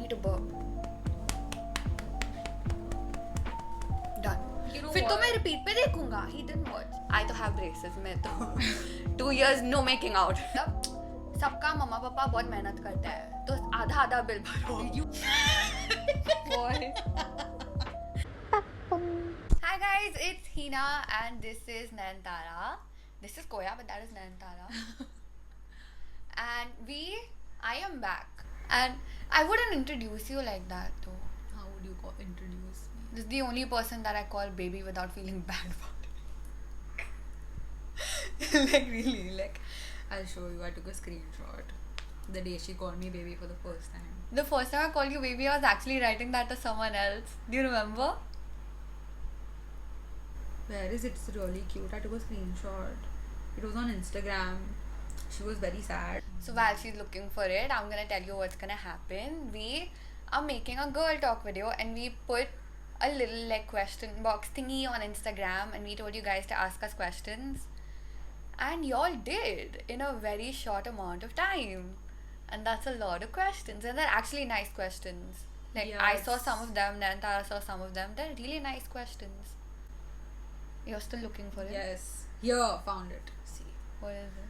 need to burp. Done. You know फिर तो what? मैं repeat पे देखूंगा. He didn't watch. I तो have braces. मैं तो 2 years no making out. तब सबका मम्मा पापा बहुत मेहनत करते हैं तो आधा आधा बिल भरो. Boy. Hi guys, it's Hina and this is Nayantara. This is Koya, but that is Nayantara. And I am back. And I wouldn't introduce you like that though. How would you introduce me? This is the only person that I call baby without feeling bad about it. Like really, like I'll show you. I took a screenshot the day she called me baby for the first time. The first time I called you baby, I was actually writing that to someone else. Do you remember? Where is it? It's really cute. I took a screenshot. It was on Instagram. She was very sad. So while she's looking for it, I'm gonna tell you what's gonna happen. We are making a girl talk video and we put a little like question box thingy on Instagram and we told you guys to ask us questions. And y'all did in a very short amount of time. And that's a lot of questions. And they're actually nice questions. Like I saw Yes. some of them, Nayantara saw some of them. They're really nice questions. You're still looking for it? Yes. Here, found it. See. What is it?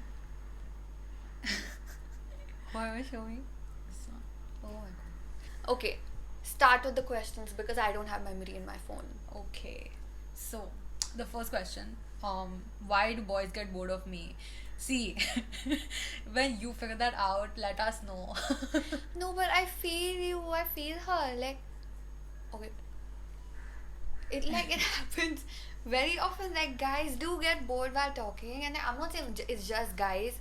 What am I showing? This one. Oh my god. Okay, start with the questions because I don't have memory in my phone. Okay. So, the first question. Why do boys get bored of me? See, when you figure that out, let us know. No, but I feel you. I feel her. Like, okay. It happens very often. Like guys do get bored while talking, and I'm not saying it's just guys.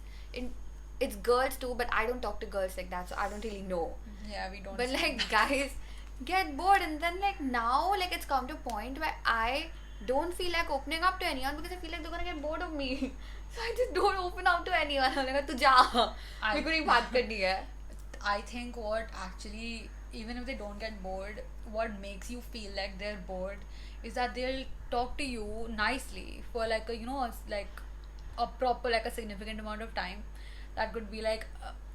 It's girls too, but I don't talk to girls like that, so I don't really know. Yeah, we don't. But see like that. guys get bored, and then like now like it's come to a point where I don't feel like opening up to anyone because I feel like they're gonna get bored of me. So I just don't open up to anyone. I'm like, तू जा, मेरे को नहीं बात करनी है. I think what actually, even if they don't get bored, what makes you feel like they're bored is that they'll talk to you nicely for like a, you know, like a proper, like a significant amount of time. That could be like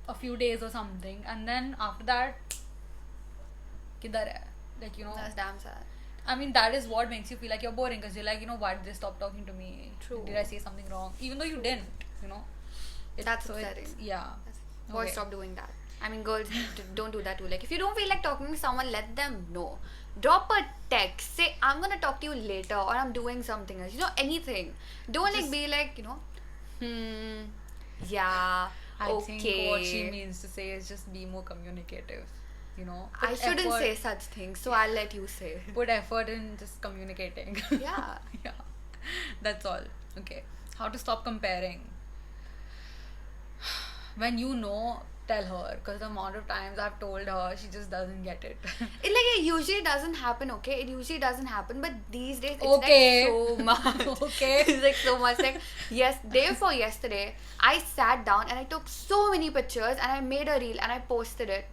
a few days or something, and then after that, किधर है? Like, you know, That's damn sad. I mean, that is what makes you feel like you're boring because you're like, you know, why did they stop talking to me? True. Did I say something wrong? Even though you didn't, you know. That's so upsetting. Yeah. Boys, Okay. stop doing that. I mean, girls don't do that too. Like, if you don't feel like talking to someone, let them know. Drop a text. Say, I'm gonna talk to you later, or I'm doing something else. You know, anything. Don't like Just- be like, you know, yeah, I okay. think what she means to say is just be more communicative. You know, I Put shouldn't effort- say such things, so I'll let you say. Put effort in just communicating. Yeah. Yeah. That's all. Okay. How to stop comparing? When you know, tell her, because the amount of times I've told her, she just doesn't get it. It usually doesn't happen, okay? It usually doesn't happen, but these days it's Okay. like so much. Okay. It's like so much. Like, day before yesterday, I sat down and I took so many pictures and I made a reel and I posted it.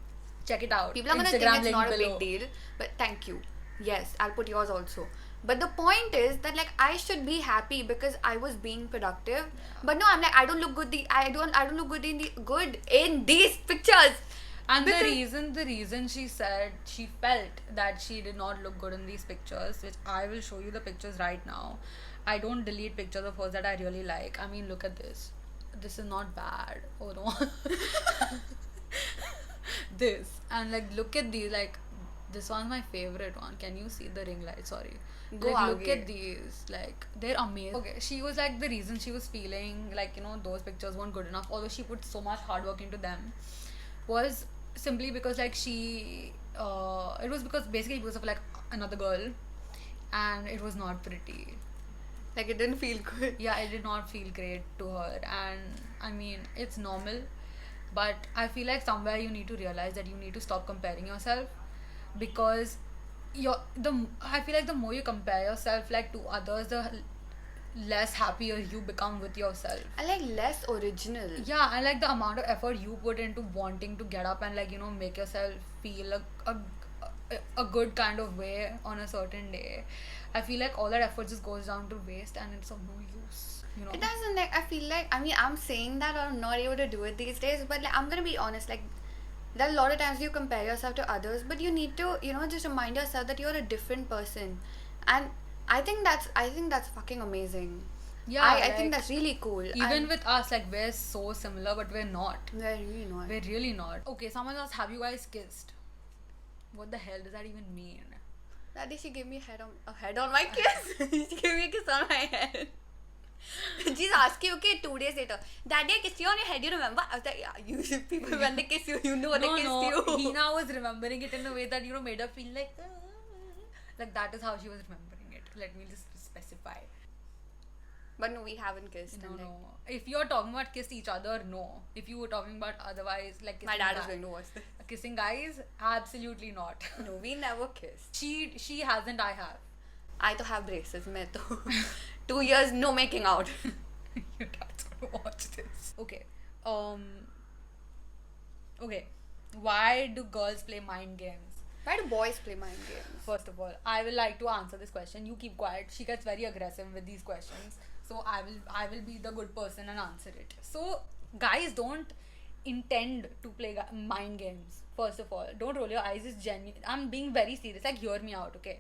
Check it out. People are gonna Instagram think it's link not a below. big deal, but thank you. Yes, I'll put yours also. But the point is that like I should be happy because I was being productive. But no, I'm like I don't look good. I don't look good in these pictures. And Because- the reason she said she felt that she did not look good in these pictures, which I will show you the pictures right now. I don't delete pictures of hers that I really like. I mean, look at this. This is not bad. Oh no. This. And like, look at these. Like, this one's my favorite one. Can you see the ring light? Sorry. Go Like, look aage. at these. Like, they're amazing. Okay, she was like, the reason she was feeling like, you know, those pictures weren't good enough, although she put so much hard work into them, was simply because like it was because of like another girl, and it was not pretty. Like it didn't feel good. Yeah, it did not feel great to her, and I mean, it's normal, but I feel like somewhere you need to realize that you need to stop comparing yourself, because I feel like the more you compare yourself like to others, the less happier you become with yourself. I like less original. Yeah, and like the amount of effort you put into wanting to get up and like, you know, make yourself feel a good kind of way on a certain day. I feel like all that effort just goes down to waste and it's of no use, you know. It doesn't like I feel like I'm saying that or I'm not able to do it these days, but like I'm gonna be honest, like there are a lot of times you compare yourself to others, but you need to, just remind yourself that you're a different person. And I think that's fucking amazing. Yeah, I think like, that's really cool. even And with us, like, we're so similar, but we're not. we're really not. We're really not. Okay, someone else, have you guys kissed? What the hell does that even mean? Daddy, she gave me a head on my kiss. She gave me a kiss on my head. She's asking, okay, 2 days later, Daddy, I kissed you on your head, you remember? I was like, yeah, usually people, when they kiss you, you know they kissed you. Hina was remembering it in a way that, made her feel like that is how she was remembering it. Let me just specify. But no, we haven't kissed. No, and, like, no. If you're talking about kiss each other, no. If you were talking about otherwise, like my kissing dad is going to watch this. kissing guys, absolutely not. No, we never kissed. She hasn't, I have. I to have braces. मैं तो 2 years no making out. Your dad's gonna watch this. Okay. Okay. Why do girls play mind games? Why do boys play mind games? First of all, I will like to answer this question. You keep quiet. She gets very aggressive with these questions. So I will be the good person and answer it. So guys don't intend to play mind games. First of all, don't roll your eyes. It's genuine. I'm being very serious. Like, hear me out, okay?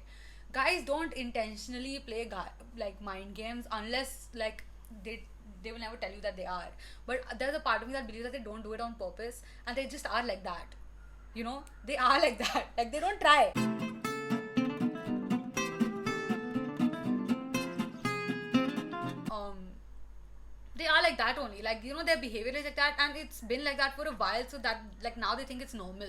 Guys don't intentionally play like mind games unless like they will never tell you that they are. But there's a part of me that believes that they don't do it on purpose and they just are like that. They are like that. Like, they don't try. They are like that only. Like, their behavior is like that, and it's been like that for a while, so that, like, now they think it's normal.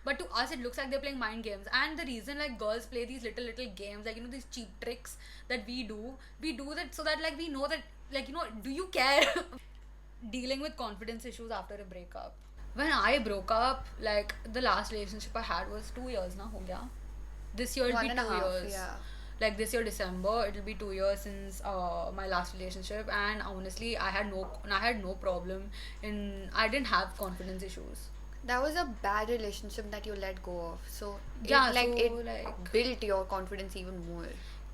But to us, it looks like they're playing mind games. And the reason, like, girls play these little games, like, these cheap tricks that we do that so that, like, we know that, like, do you care? Dealing with confidence issues after a breakup. When I broke up, like, the last relationship I had was 2 years now, ho gaya. This year it'll be 2 years. Yeah. Like, this year December, it'll be 2 years since my last relationship, and honestly, I had no problem I didn't have confidence issues. That was a bad relationship that you let go of. So Yeah, it built your confidence even more.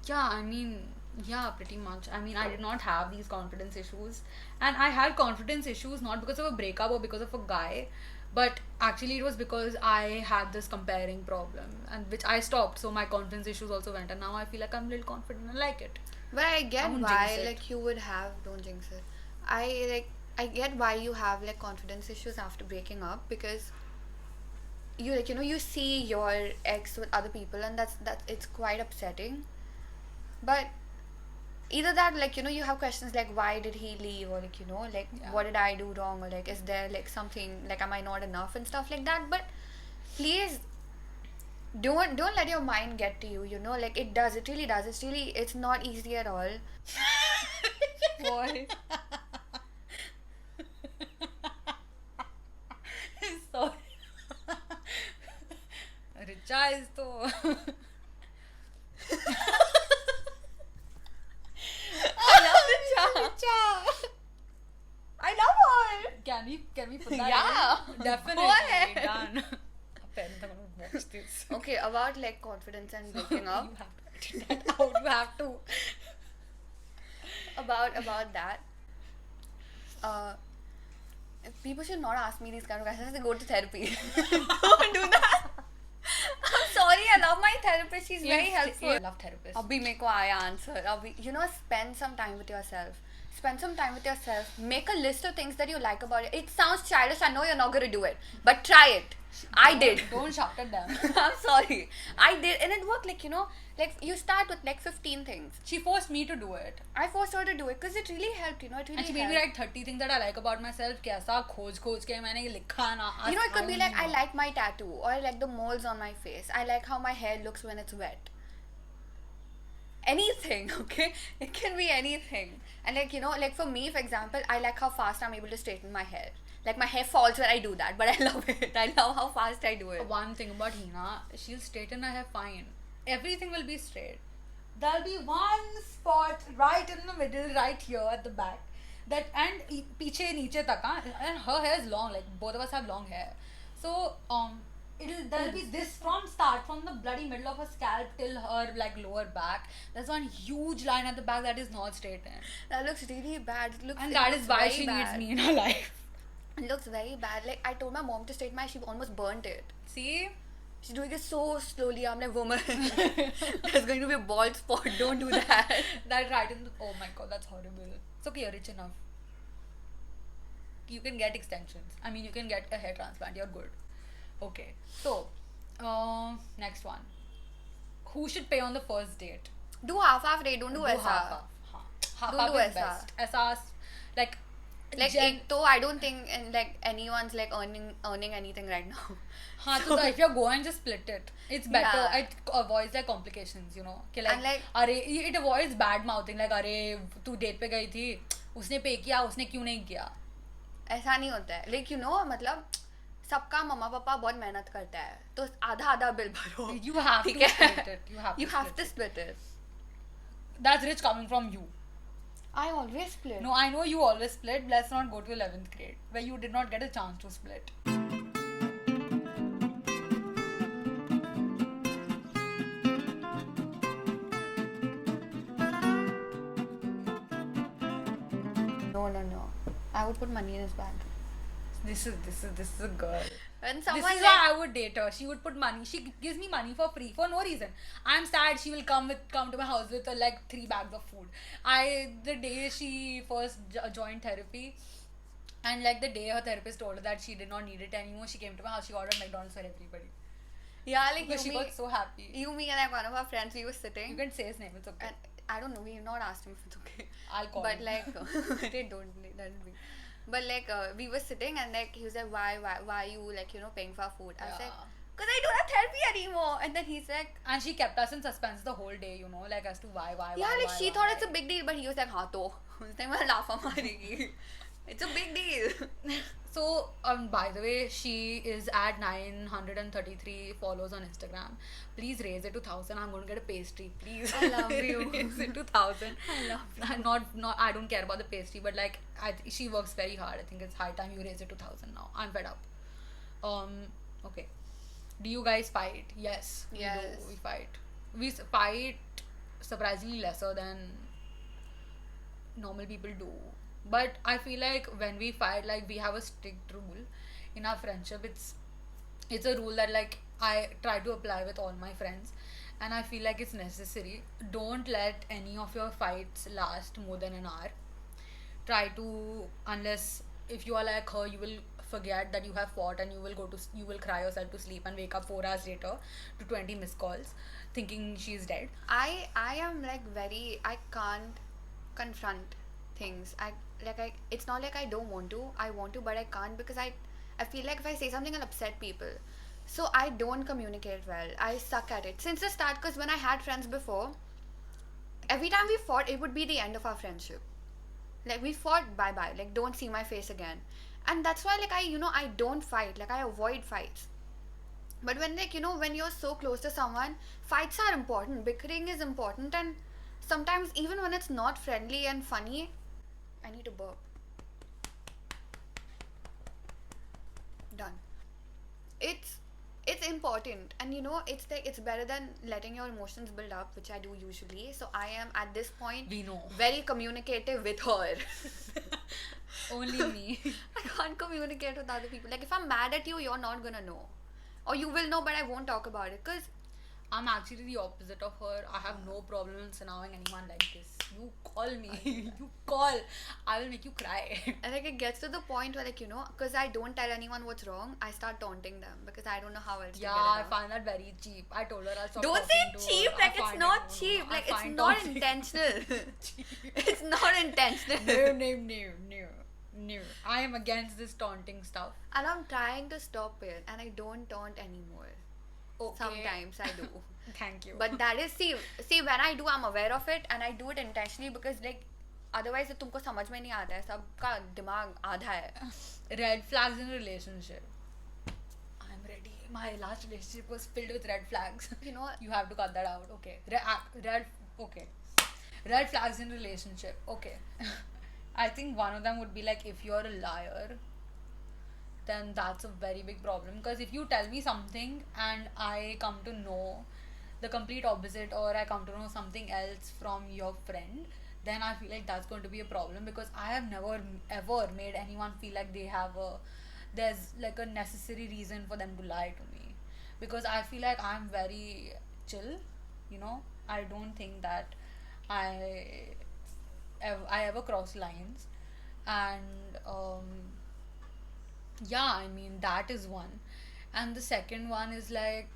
Yeah, I mean, yeah, pretty much. I mean, I did not have these confidence issues, and I had confidence issues not because of a breakup or because of a guy, but actually it was because I had this comparing problem, and which I stopped, so my confidence issues also went, and now I feel like I'm a little confident and I like it. But I get won't why, jinx it. like, you would have, don't jinx it. I get why you have, like, confidence issues after breaking up, because you, like, you see your ex with other people, and that's it's quite upsetting. But either that, like, you have questions like, why did he leave, or, like, like, Yeah. what did I do wrong, or, like, is there, like, something, like, am I not enough and stuff like that. But please don't let your mind get to you, like, it really does. It's not easy at all. Boy. Sorry. Richa is to I love her. Can we put that Yeah. in? Definitely. Go ahead. Done. Apparently I'm gonna watch this. Okay, about, like, confidence and breaking up. You have to edit that out. You have to. about that. People should not ask me these kind of questions. They go to therapy. Don't do that. I'm sorry. I love my therapist. She's very helpful. I love therapists. Abhi meko aaya answer. Abhi, spend some time with yourself. Make a list of things that you like about it. It sounds childish. I know you're not going to do it. But try it. I did. Don't shout at them. I'm sorry. I did. And it worked, like, like, you start with, like, 15 things. She forced me to do it. I forced her to do it because it really helped, It really And she made me helped. write 30 things that I like about myself. Kaisa khoj ke maine ye likha na. It could be like, I like my tattoo, or I like the moles on my face. I like how my hair looks when it's wet. Anything, okay? It can be anything. And, like, like, for me, for example, I like how fast I'm able to straighten my hair. Like, my hair falls when I do that, but I love it. I love how fast I do it. One thing about Hina, she'll straighten her hair fine. Everything will be straight. There'll be one spot right in the middle, right here at the back. And piche niche tak, and her hair is long. Like, both of us have long hair. So, there'll be this from the bloody middle of her scalp till her, like, lower back. There's one huge line at the back that is not straightened. That looks really bad. And that is why she bad. needs me in her life. It looks very bad. Like, I told my mom to straighten my hair, she almost burnt it. See? She's doing it so slowly. I'm like, woman, there's going to be a bald spot. Don't do that. That right in the, oh my god, that's horrible. It's okay, you're rich enough. You can get extensions. I mean, you can get a hair transplant. You're good. Okay. So, next one. Who should pay on the first date? Do half rate. Don't do Half, aisa. half. Half Don't half do is aisa. best. Aisa, like, Like, though I don't think like anyone's like earning anything right now. हाँ तो if you're going, just split it. It's better. Yeah. It avoids like complications, you know. कि like, And like- अरे it avoids bad mouthing like अरे तू date पे गई थी उसने पे किया उसने क्यों नहीं किया. ऐसा नहीं होता है. Like, you know, मतलब सबका मम्मा पापा बहुत मेहनत करता है तो आधा बिल भरो. You have to ठीक है? split it. You have to split split it. That's rich coming from you. I always split. No, I know you always split. Let's not go to 11th grade where you did not get a chance to split. No. I would put money in his bag. This is a girl. When someone This is like, how I would date her. She would put money. She gives me money for free for no reason. I'm sad. She will come to my house with like 3 bags of food. The day she first joined therapy, and like the day her therapist told her that she did not need it anymore, she came to my house. She ordered McDonald's for everybody. yeah, like Because she you, got so happy. me and like one of our friends, we were sitting. You can say his name. It's okay. And I don't know. We've not asked him if it's okay. I'll call But him. like, they don't. But like, we were sitting and like he was like, why are you like paying for our food? I was like, Yeah. because I don't have therapy anymore. And then he's like, And she kept us in suspense the whole day, like as to why. yeah, like she thought it's a why. big deal, but he was like, हाँ तो उसने मैं लाफा मारेगी. It's a big deal. So, by the way, she is at 933 followers on Instagram. Please raise it to 1,000. I'm going to get a pastry. Please. I love you. Raise it to 1,000. I love you. Not. I don't care about the pastry, but like, she works very hard. I think it's high time you raise it to 1,000 now. I'm fed up. Okay. Do you guys fight? Yes. We Yes. do. We fight. We fight surprisingly lesser than normal people do. But I feel like when we fight, like we have a strict rule in our friendship. It's a rule that like I try to apply with all my friends, and I feel like it's necessary. Don't let any of your fights last more than an hour. Try to, unless if you are like her, you will forget that you have fought and you will cry yourself to sleep and wake up 4 hours later to 20 missed calls thinking she's dead. I am like I can't confront things. It's not like I don't want to. I want to, but I can't because I feel like if I say something, I'll upset people. So I don't communicate well. I suck at it since the start. Because when I had friends before, every time we fought, it would be the end of our friendship. Like we fought, bye bye. Like don't see my face again. And that's why like I don't fight. Like I avoid fights. But when when you're so close to someone, fights are important. Bickering is important, and sometimes even when it's not friendly and funny, I need to burp. Done. It's important, and it's like it's better than letting your emotions build up, which I do usually. So I am at this point We know. very communicative with her. Only me. I can't communicate with other people. Like if I'm mad at you, you're not gonna know, or you will know, but I won't talk about it because I'm actually the opposite of her. I have no problem surrounding anyone like this. You call me. You call. I will make you cry. and like it gets to the point where because I don't tell anyone what's wrong, I start taunting them because I don't know how else Yeah, to I get it out. find that very cheap. I told her I'll stop Don't talking to say cheap, her. I like it's find not it- cheap, I like it's find not talking- intentional. It's not intentional. No. I am against this taunting stuff. And I'm trying to stop it, and I don't taunt anymore. Okay. Sometimes I do. Thank you. But that is see when I do, I'm aware of it, and I do it intentionally because like otherwise तुमको समझ में नहीं आता है, सबका दिमाग आधा है. red flags in relationship. I'm ready. My last relationship was filled with red flags. You have to cut that out. Okay. Red flags in relationship. Okay. I think one of them would be like if you're a liar, then that's a very big problem. Because if you tell me something and I come to know the complete opposite, or I come to know something else from your friend, then I feel like that's going to be a problem, because I have never ever made anyone feel like there's like a necessary reason for them to lie to me, because I feel like I'm very chill, you know. I don't think that I I ever cross lines. And yeah, I mean, that is one. And the second one is like,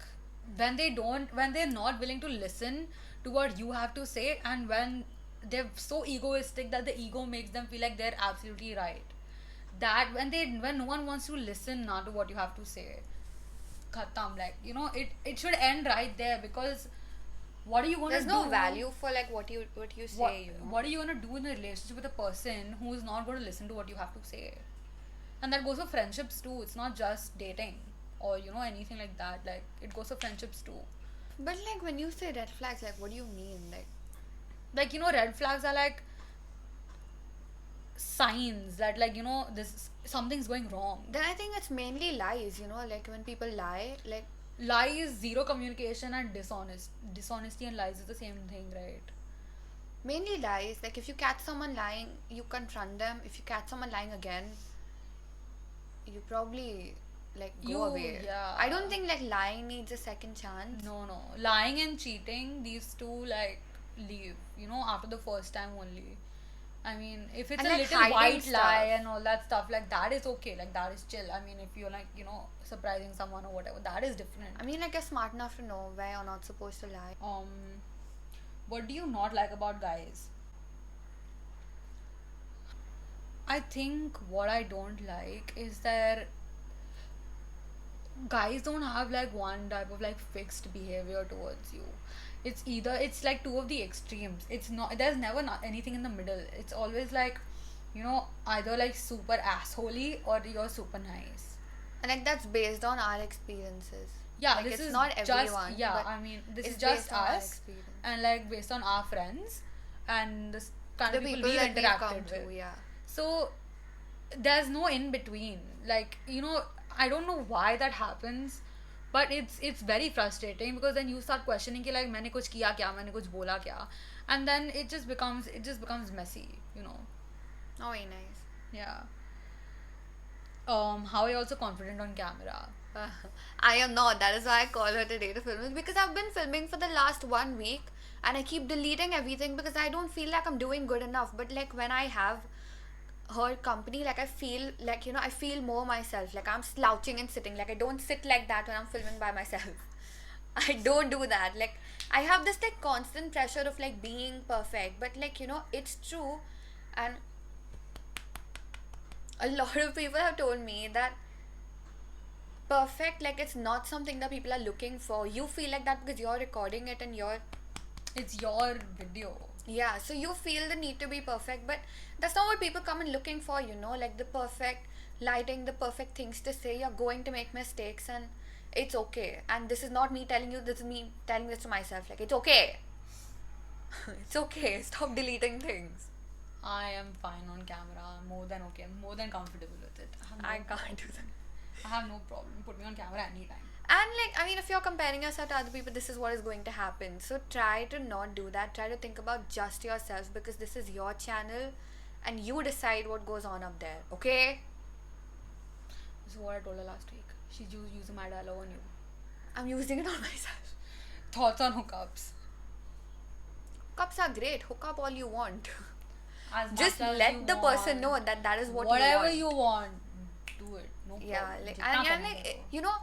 when they're not willing to listen to what you have to say, and when they're so egoistic that the ego makes them feel like they're absolutely right. That when no one wants to listen now to what you have to say, khatam, like, you know, it should end right there, because what are you gonna There's do? no value for like what you say, you know. What are you gonna do in a relationship with a person who is not going to listen to what you have to say? And that goes for friendships too. It's not just dating or, you know, anything like that. Like, it goes for friendships too. But like when you say red flags, like what do you mean? Like, you know, red flags are like signs that, like, you know, this something's going wrong. Then I think it's mainly lies, you know, like when people lie, like Lies, zero communication, and dishonesty and lies is the same thing, right? mainly lies. Like if you catch someone lying, you confront them. If you catch someone lying again, you probably like go away. Yeah. I don't think like lying needs a second chance. No, no. Lying and cheating, these two, like, leave, you know, after the first time only. I mean, if it's And, a like, little hiding white stuff. lie and all that stuff, like, that is okay. Like, that is chill. I mean, if you're, like, you know, surprising someone or whatever, that is different. I mean, like you're smart enough to know where you're not supposed to lie. What do you not like about guys? I think what I don't like is that guys don't have like one type of like fixed behavior towards you. It's like two of the extremes. It's not, there's never not anything in the middle. It's always like, you know, either like super assholey or you're super nice. And like that's based on our experiences. Yeah, Like, this it's is not just, everyone, yeah, but I mean, this is it's just based on our us, experience. and like based on our friends and this kind The of people people we've that we've come interacted to, with. yeah. So there's no in between. Like, you know, I don't know why that happens, but it's very frustrating, because then you start questioning कि like मैंने कुछ किया क्या, मैंने कुछ बोला क्या, and then it just becomes messy, you know. Oh, very nice. Yeah. How are you also confident on camera? I am not. That is why I call her today to film it, because I've been filming for the last 1 week and I keep deleting everything because I don't feel like I'm doing good enough. But like when I have her company, like I feel like, you know, I feel more myself. Like I'm slouching and sitting. Like I don't sit like that when I'm filming by myself. I don't do that. Like I have this like constant pressure of like being perfect. But like, you know, it's true. And a lot of people have told me that perfect, like it's not something that people are looking for. You feel like that because you're recording it and you're, It's your video. yeah, so you feel the need to be perfect, but that's not what people come in looking for, you know, like the perfect lighting, the perfect things to say. You're going to make mistakes and it's okay. And this is not me telling you, this is me telling this to myself, like it's okay. It's okay. Stop deleting things. I am fine on camera. I'm more than okay. I'm more than comfortable with it. I can't do that. I have no problem. Put me on camera anytime. And like, I mean, if you're comparing yourself to other people, this is what is going to happen. So try to not do that. Try to think about just yourself, because this is your channel and you decide what goes on up there. Okay? This is what I told her last week. She's using my dialogue on you. I'm using it on myself. Thoughts on hookups? Cups are great. Hook up all you want. As much Just as let you the person know want. that that is what Whatever you want. you want, do it. No Yeah, problem. like, Jitna and karna like, hai wo. you know,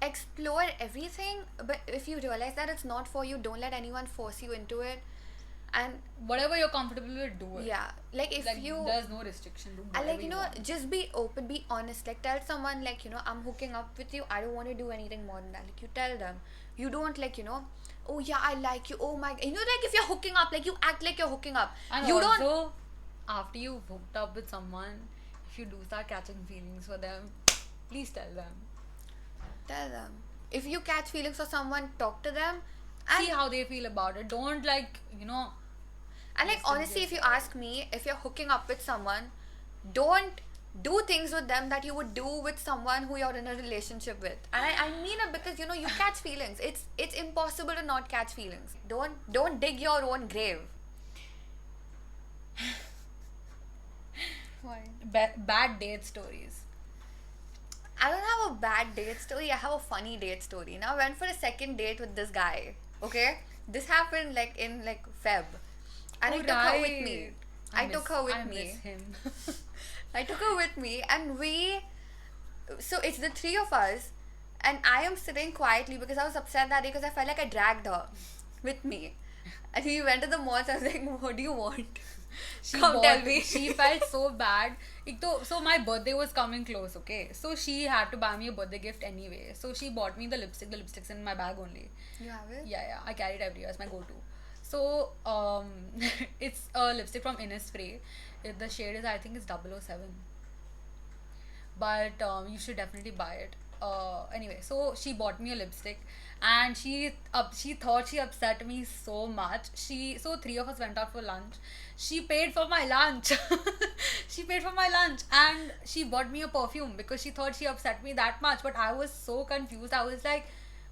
explore everything, but if you realize that it's not for you, don't let anyone force you into it. And Whatever you're comfortable with, do it. yeah, like if Like, you, there's no restriction. Do and whatever like, you know, want. just be open, be honest. Like tell someone, like, you know, I'm hooking up with you, I don't want to do anything more than that. Like you tell them. You don't like, you know, oh yeah, I like you, oh my, you know, like if you're hooking up, like you act like you're hooking up. And You also, don't, after you've hooked up with someone, if you do start catching feelings for them, please tell them. tell them. If you catch feelings for someone, talk to them. And See how they feel about it. Don't, like, you know, And like Listen honestly, if you yourself. ask me, if you're hooking up with someone, don't do things with them that you would do with someone who you're in a relationship with. And I mean it, because you know you catch feelings. It's impossible to not catch feelings. Don't dig your own grave. Why? Bad date stories. I don't have a bad date story. I have a funny date story. Now I went for a second date with this guy. Okay, this happened like in like Feb, and I took her with me. I took her with I me. miss him. I took her with me, and so it's the three of us, and I am sitting quietly because I was upset that day because I felt like I dragged her with me. And we went to the mall, so I was like, what do you want? Come tell me. She felt so bad. So my birthday was coming close, okay? So she had to buy me a birthday gift anyway. So she bought me the lipstick. The lipstick's in my bag only. You have it? Yeah. I carry it everywhere. It's my go-to. So it's a lipstick from Innisfree. The shade is, I think, it's 007. But you should definitely buy it. Anyway, so she bought me a lipstick, and she thought she upset me so much. So three of us went out for lunch. She paid for my lunch. She paid for my lunch, and she bought me a perfume because she thought she upset me that much. But I was so confused. I was like,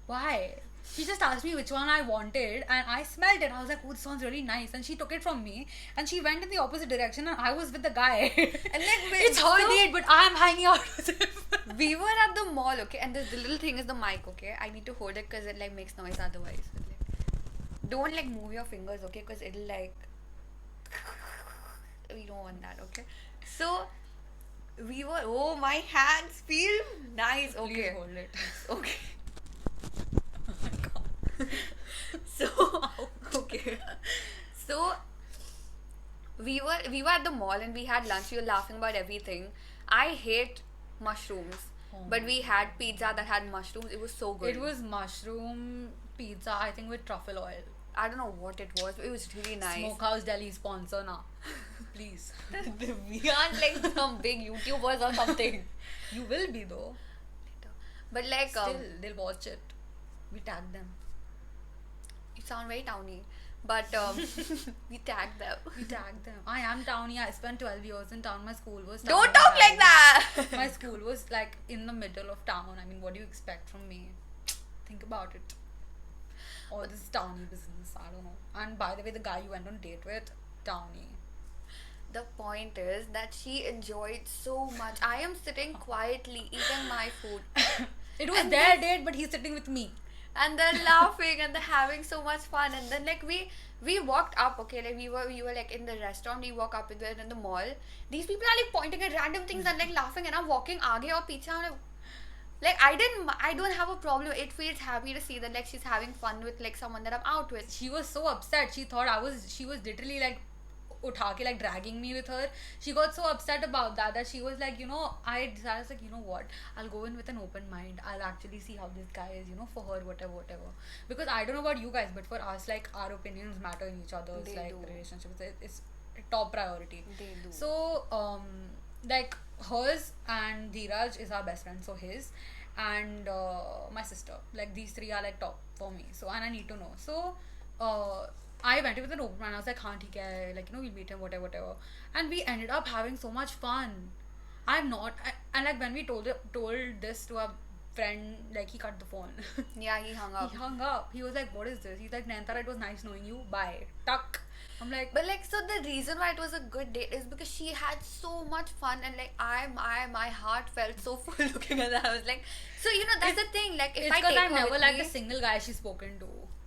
why? She just asked me which one I wanted, and I smelled it. I was like, oh, this one's really nice. And she took it from me, and she went in the opposite direction, and I was with the guy. And like, It's her date, but I'm hanging out with him. We were at the mall, okay, and the little thing is the mic, okay. I need to hold it because it like makes noise otherwise. Like, don't like move your fingers, okay, because it'll like we don't want that, okay. So we were. Oh, my hands feel nice. Okay, Please hold it. okay. Oh my god. So okay, so we were at the mall and we had lunch. We were laughing about everything. I hate mushrooms, but we had pizza that had mushrooms. It was so good. It was mushroom pizza, I think, with truffle oil. I don't know what it was, but it was really nice. Smokehouse Delhi sponsor now. Please. We aren't like some big YouTubers or something. You will be though. But like, Still, they'll watch it. We tag them. you sound very towny. But we tagged them. We tag them. I am towny. I spent 12 years in town. My school was town. Don't talk like that. My school was like in the middle of town. I mean, what do you expect from me? Think about it. All this towny business. I don't know. And by the way, the guy you went on date with, towny. The point is that she enjoyed so much. I am sitting quietly eating my food. It was And their then- date, but he's sitting with me. And they're laughing and they're having so much fun. And then like we walked up, okay, like we were like in the restaurant, we walk up with in the mall. These people are like pointing at random things and like laughing, and I'm walking aage or piche. I'm like I don't have a problem. It feels happy to see that like she's having fun with like someone that I'm out with. She was so upset. She thought she was literally like utha ke, like dragging me with her. She got so upset about that she was like, I decided like, you know what, I'll go in with an open mind. I'll actually see how this guy is, for her, whatever. Because I don't know about you guys, but for us, like, our opinions matter in each other's They like do. relationships. It's a top priority. They do. So like hers and Dheeraj is our best friend, so his and my sister, like these three are like top for me. So, and I need to know. So I went in with an open mind. I was like, haan, theek hai, like, we'll meet him, whatever. And we ended up having so much fun. And like when we told this to our friend, like, he cut the phone. Yeah, he hung up. He hung up. He was like, what is this? He's like, Nayantara, it was nice knowing you. Bye. Tuck. I'm like, But like, so the reason why it was a good date is because she had so much fun, and like my heart felt so full looking at that. I was like, so that's the thing. Like, if it's I because take I've her never with liked me, a single guy she's spoken to.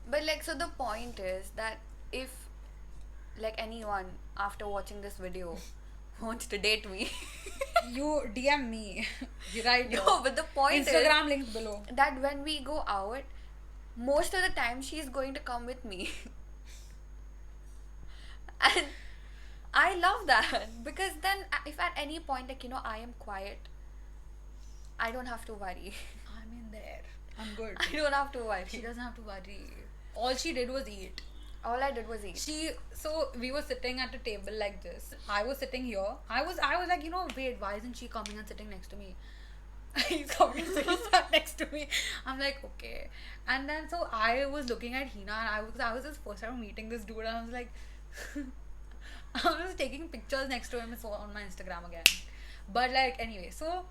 but like, so the point is that if like anyone after watching this video wants to date me, You DM me. Right. no. But the point Instagram link below. is that when we go out, most of the time she's going to come with me. And I love that because then if at any point like I am quiet, I don't have to worry. I'm in there. I'm good. I don't have to She worry. doesn't have to worry. All she did was eat. All I did was eat. So we were sitting at a table like this. I was sitting here. I was like, wait, why isn't she coming and sitting next to me? He's coming to sit next to me. I'm like, okay. And then so I was looking at Hina, and I was just first time meeting this dude, and I was like, I was taking pictures next to him. It's on my Instagram again. But like, anyway, so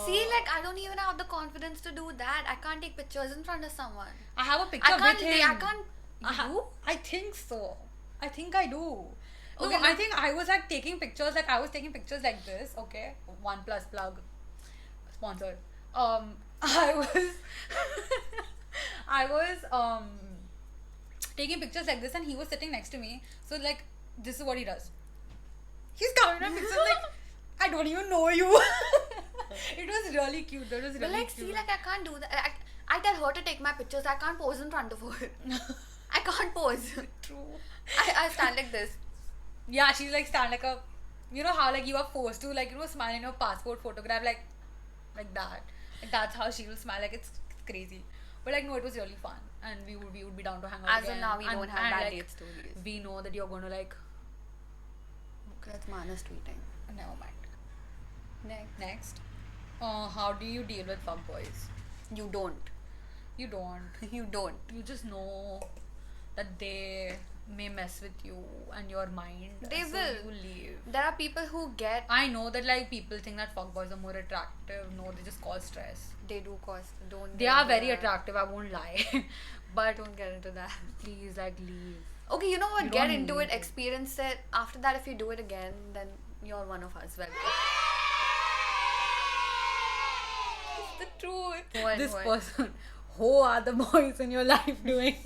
See, like I don't even have the confidence to do that. I can't take pictures in front of someone. I have a picture I can't. with him. I can't. You? I think so. I think I do. Okay, I think I was like taking pictures. Like I was taking pictures like this. Okay, OnePlus plug, sponsored. I was, I was taking pictures like this, and he was sitting next to me. So like, this is what he does. He's coming on pictures like, I don't even know you. It was really cute. That was really But like, cute. see, like I can't do that. I tell her to take my pictures. I can't pose in front of her. I can't pose. True. I stand like this. Yeah, she's like stand like a, you know how like you are forced to like smile in your passport photograph like that. Like that's how she will smile. Like it's crazy. But like no, it was really fun, and we would be down to hang out As again. of now, we And- don't have and, bad like, date stories. We know that you're going to like. That's Manas tweeting. Never mind. Next. How do you deal with fuckboys? You don't. You don't. You don't. You just know that they may mess with you and your mind. They so will. You leave. There are people who get. I know that like people think that fuckboys are more attractive. No, they just cause stress. They do cause. Don't. They get are into very that. attractive, I won't lie. But Don't get into that. please like leave. Okay, you know what? You Get don't into need it, to. experience it. After that, if you do it again, then you're one of us. Well, it's the truth. This person, who are the boys in your life doing?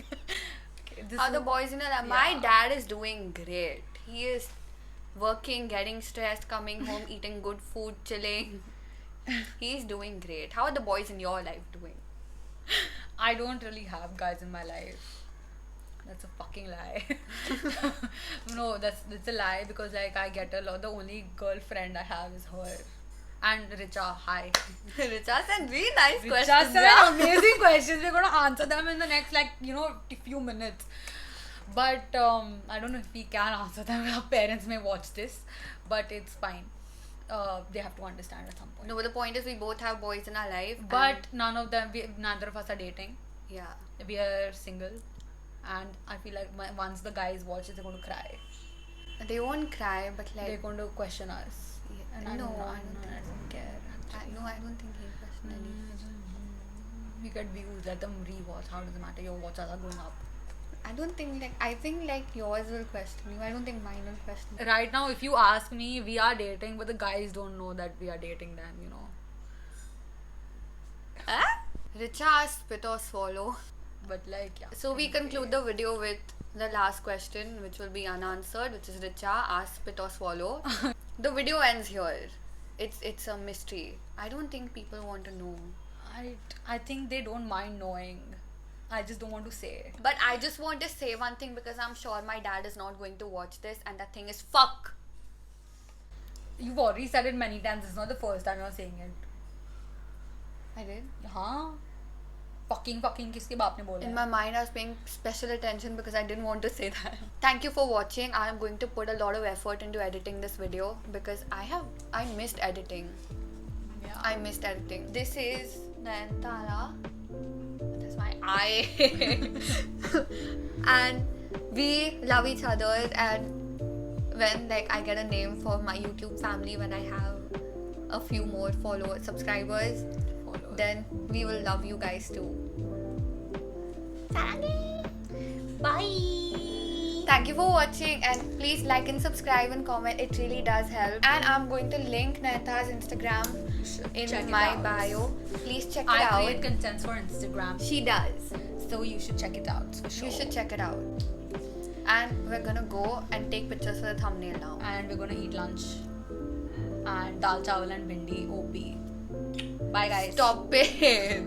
Okay, this How is- the boys in your My Yeah. dad is doing great. He is working, getting stressed, coming home, eating good food, chilling. He's doing great. How are the boys in your life doing? I don't really have guys in my life. That's a fucking lie. No, that's a lie because like I get a lot. The only girlfriend I have is her. And Richa, hi. Richa sent really nice Richa questions. said yeah. amazing questions. We're gonna answer them in the next few minutes. But I don't know if we can answer them. Our parents may watch this, but it's fine. They have to understand at some point. No, but the point is we both have boys in our life. But neither of us are dating. yeah. We are single, and I feel like once the guys watch it, they're going to cry. They won't cry, but They're like. going to question us. Yeah, And I no, don't, I don't think I don't care. No, I don't think he'll question any. We get views. Let them rewatch. How does it matter? Your watches are going up. I don't think I think like yours will question you. I don't think mine will question you. Right now, if you ask me, we are dating, but the guys don't know that we are dating them. Richa asked spit or swallow. But like, yeah. So we conclude the video with the last question, which will be unanswered, which is Richa asked spit or swallow. The video ends here. It's a mystery. I don't think people want to know. I think they don't mind knowing. I just don't want to say. But I just want to say one thing because I'm sure my dad is not going to watch this, and that thing is fuck. You've already said it many times. It's not the first time you're saying it. I did. हाँ. Fucking किसके बाप ने बोला In है? my mind, I was paying special attention because I didn't want to say that. Thank you for watching. I am going to put a lot of effort into editing this video because I missed editing. Yeah. I missed editing. This is Nayantara. That's my eye. And we love each other. And when like I get a name for my YouTube family, when I have a few more subscribers, then we will love you guys too. Bye. Thank you for watching, and please like and subscribe and comment. It really does help. And I'm going to link Nayantara's Instagram in Check it my out. bio. Please check it I out. create contents for Instagram, She does. so you should check it out for sure. You should check it out. And we're gonna go and take pictures for the thumbnail now. And we're gonna eat lunch. And dal chawal and bindi OP. Bye guys. Stop it.